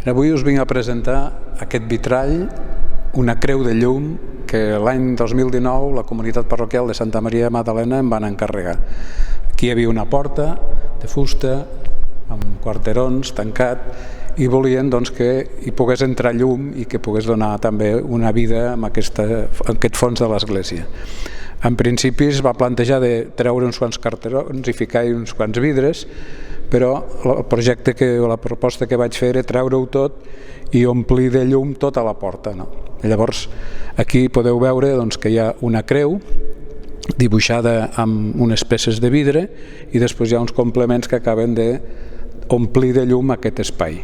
Avui us vinc a presentar aquest vitrall, una creu de llum, que l'any 2019 la comunitat parroquial de Santa Maria Magdalena em van encarregar. Aquí hi havia una porta de fusta, amb quarterons, tancat, i volien que hi pogués entrar llum i que pogués donar també una vida a aquest fons de l'església. En principi es va plantejar de treure uns quants carterons i ficar-hi uns quants vidres, però la proposta que vaig fer era treure-ho tot i omplir de llum tota la porta. Llavors aquí podeu veure que hi ha una creu dibuixada amb unes peces de vidre i després hi ha uns complements que acaben d'omplir de llum aquest espai.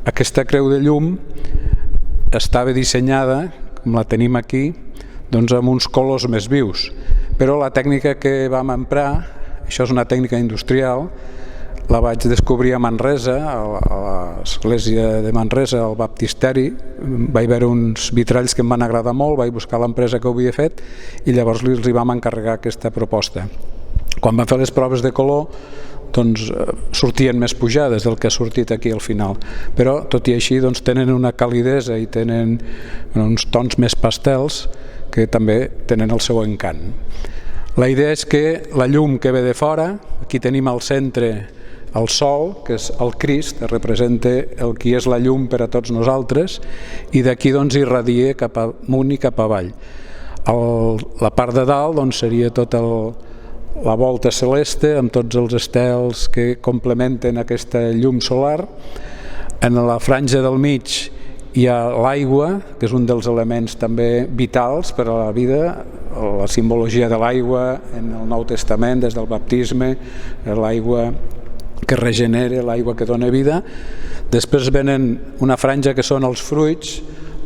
Aquesta creu de llum estava dissenyada, com la tenim aquí, amb uns colors més vius, però la tècnica que vam emprar, això és una tècnica industrial, la vaig descobrir a Manresa, a l'església de Manresa, al baptisteri. Vaig veure uns vitralls que em van agradar molt, vaig buscar l'empresa que ho havia fet i llavors els hi vam encarregar aquesta proposta. Quan vam fer les proves de color, sortien més pujades del que ha sortit aquí al final, però tot i així tenen una calidesa i tenen uns tons més pastels que també tenen el seu encant. La idea és que la llum que ve de fora, aquí tenim al centre el sol, que és el Crist, que representa el qui és la llum per a tots nosaltres, i d'aquí irradia cap amunt i cap avall. La part de dalt seria tota la volta celeste amb tots els estels que complementen aquesta llum solar. En la franja del mig hi ha l'aigua, que és un dels elements també vitals per a la vida, la simbologia de l'aigua en el Nou Testament, des del baptisme, l'aigua que regenera, l'aigua que dona vida. Després venen una franja que són els fruits.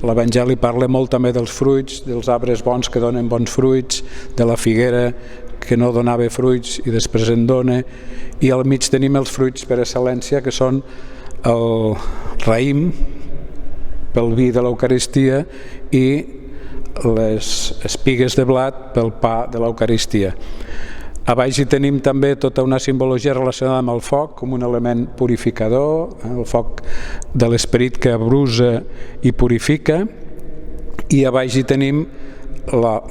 L'Evangeli parla molt també dels fruits, dels arbres bons que donen bons fruits, de la figuera que no donava fruits i després en dona, i al mig tenim els fruits per excel·lència, que són el raïm pel vi de l'Eucaristia i les espigues de blat pel pa de l'Eucaristia. A baix hi tenim també tota una simbologia relacionada amb el foc, com un element purificador, el foc de l'esperit que abrusa i purifica, i a baix hi tenim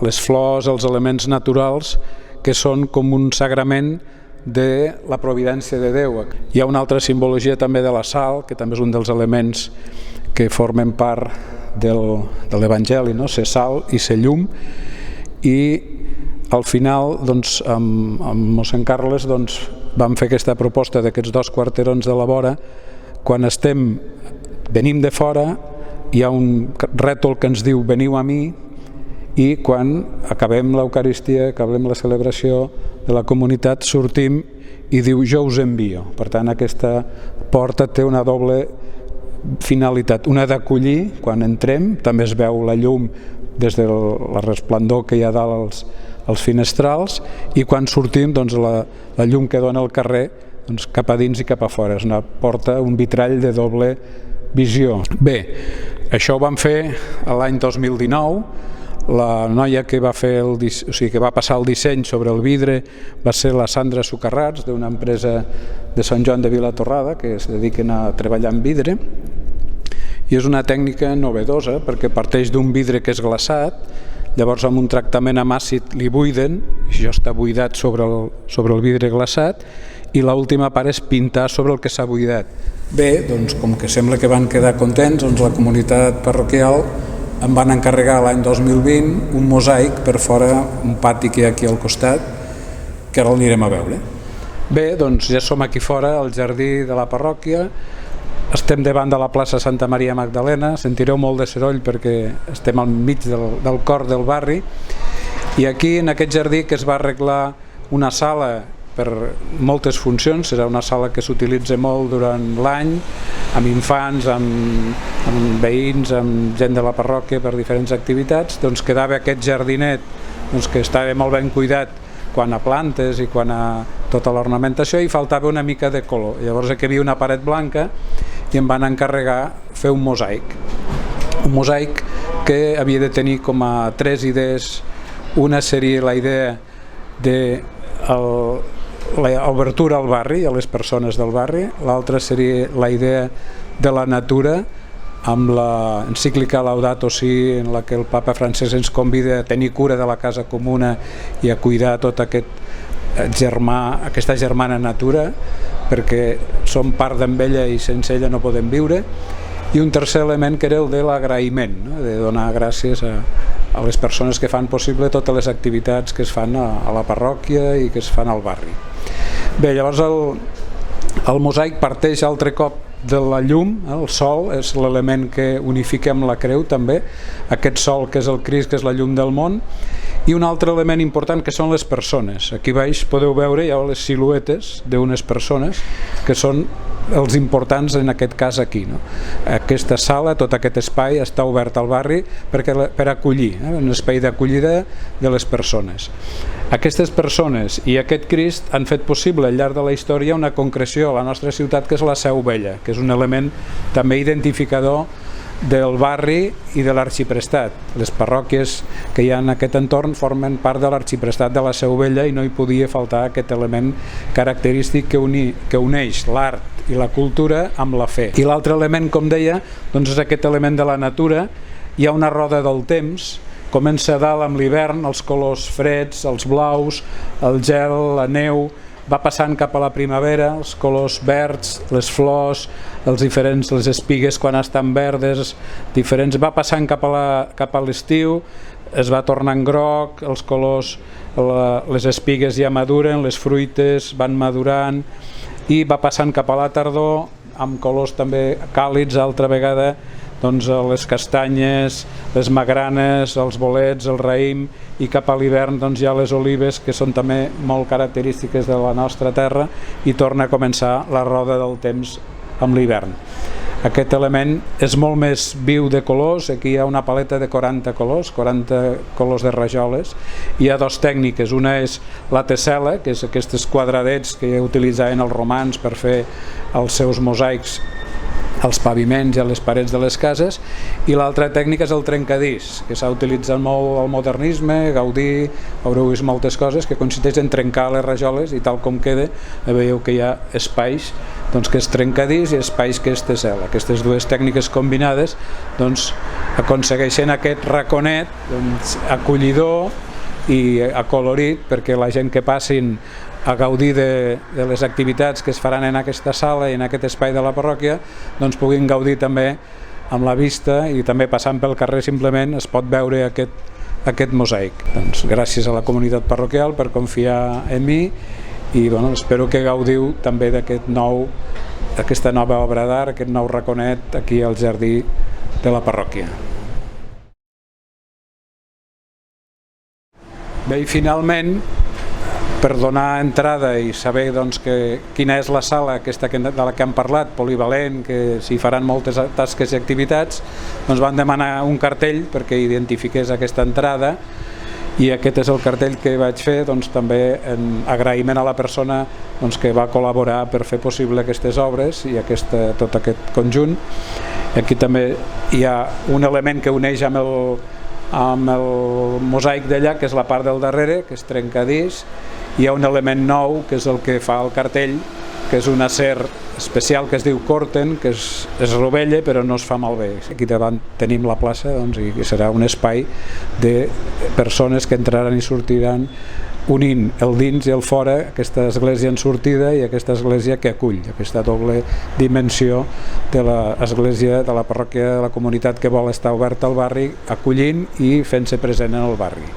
les flors, els elements naturals, que són com un sagrament de la providència de Déu. Hi ha una altra simbologia també de la sal, que també és un dels elements que formen part de l'Evangeli, ser sal i ser llum, i al final, amb mossèn Carles, vam fer aquesta proposta d'aquests 2 quarterons de la vora. Quan venim de fora, hi ha un rètol que ens diu veniu a mi, i quan acabem l'Eucaristia, acabem la celebració de la comunitat, sortim i diu jo us envio. Per tant, aquesta porta té una doble finalitat, una d'acollir quan entrem, també es veu la llum des de la resplendor que hi ha dalt als finestrals, i quan sortim la llum que dona al carrer cap a dins i cap a fora. És una porta, un vitrall de doble visió. Bé, això ho vam fer l'any 2019. La noia que va passar el disseny sobre el vidre va ser la Sandra Socarrats, d'una empresa de Sant Joan de Vilatorrada que es dediquen a treballar amb vidre, i és una tècnica novedosa perquè parteix d'un vidre que és glaçat, llavors amb un tractament amb àcid li buiden, i això està buidat sobre el vidre glaçat, i l'última part és pintar sobre el que s'ha buidat. Bé, com que sembla que van quedar contents, la comunitat parroquial em van encarregar l'any 2020 un mosaic per fora, un pati que hi ha aquí al costat, que ara l'anirem a veure. Bé, ja som aquí fora, al jardí de la parròquia. Estem davant de la plaça Santa Maria Magdalena, sentireu molt de soroll perquè estem al mig del cor del barri, i aquí en aquest jardí que es va arreglar una sala per moltes funcions, serà una sala que s'utilitza molt durant l'any, amb infants, amb veïns, amb gent de la parròquia per diferents activitats. Quedava aquest jardinet que estava molt ben cuidat quan a plantes i quan a tota l'ornamentació, i faltava una mica de color. Llavors aquí hi havia una paret blanca i em van encarregar fer un mosaic que havia de tenir com a 3 idees. Una seria la idea de l'obertura al barri, a les persones del barri. L'altra seria la idea de la natura, amb l'encíclica Laudato Si, en la que el papa Francesc ens convida a tenir cura de la casa comuna i a cuidar tot aquesta germana natura, perquè som part d'amb ella i sense ella no podem viure. I un tercer element que era el de l'agraïment, no? De donar gràcies a les persones que fan possible totes les activitats que es fan a la parròquia i que es fan al barri. Bé, llavors el mosaic parteix altre cop de la llum, el sol és l'element que unifica amb la creu també, aquest sol que és el Crist, que és la llum del món, i un altre element important que són les persones. Aquí baix podeu veure ja les siluetes d'unes persones que són els importants en aquest cas aquí, no? Aquesta sala, tot aquest espai està obert al barri per acollir, un espai d'acollida de les persones. Aquestes persones i aquest Crist han fet possible al llarg de la història una concreció a la nostra ciutat que és la Seu Vella, que és un element també identificador del barri i de l'arxiprestat. Les parròquies que hi ha en aquest entorn formen part de l'arxiprestat de la Seu Vella i no hi podia faltar aquest element característic que uneix l'art i la cultura amb la fe. I l'altre element, com deia, doncs és aquest element de la natura. Hi ha una roda del temps, comença a dalt amb l'hivern, els colors freds, els blaus, el gel, la neu, va passant cap a la primavera, els colors verds, les flors, les espigues quan estan verdes, diferents, va passant cap a l'estiu, es va tornant groc, els colors, les espigues ja maduren, les fruites van madurant, i va passant cap a la tardor amb colors també càlids, altra vegada doncs les castanyes, les magranes, els bolets, el raïm, i cap a l'hivern doncs hi ha les olives, que són també molt característiques de la nostra terra, i torna a començar la roda del temps amb l'hivern. Aquest element és molt més viu de colors, aquí hi ha una paleta de 40 colors de rajoles. Hi ha dues tècniques, una és la tessel·la, que és aquests quadradets que utilitzaven els romans per fer els seus mosaics als paviments i a les parets de les cases, i l'altra tècnica és el trencadís, que s'ha utilitzat molt al modernisme, Gaudí, haureu vist moltes coses, que consisteix en trencar les rajoles i tal com queda, veieu que hi ha espais doncs, que és trencadís i espais que és tessel·la. Aquestes dues tècniques combinades doncs, aconsegueixen aquest raconet doncs, acollidor i acolorit perquè la gent que passin a gaudir de les activitats que es faran en aquesta sala i en aquest espai de la parròquia doncs puguin gaudir també amb la vista, i també passant pel carrer simplement es pot veure aquest mosaic. Doncs, gràcies a la comunitat parroquial per confiar en mi, i bueno, espero que gaudiu també d'aquesta nova obra d'art, aquest nou raconet aquí al jardí de la parròquia. Bé, i finalment, per donar entrada i saber doncs, quina és la sala aquesta de la que hem parlat, polivalent, que s'hi faran moltes tasques i activitats, doncs van demanar un cartell perquè identifiqués aquesta entrada, i aquest és el cartell que vaig fer, doncs, també en agraïment a la persona doncs, que va col·laborar per fer possible aquestes obres i tot aquest conjunt. Aquí també hi ha un element que uneix amb el mosaic d'allà, que és la part del darrere, que és trencadís. Hi ha un element nou, que és el que fa el cartell, que és un acer especial que es diu Corten, que es rovella però no es fa malbé. Aquí davant tenim la plaça, doncs, i serà un espai de persones que entraran i sortiran unint el dins i el fora, aquesta església en sortida i aquesta església que acull, aquesta doble dimensió de l'església, de la parròquia, de la comunitat que vol estar oberta al barri, acollint i fent-se present en el barri.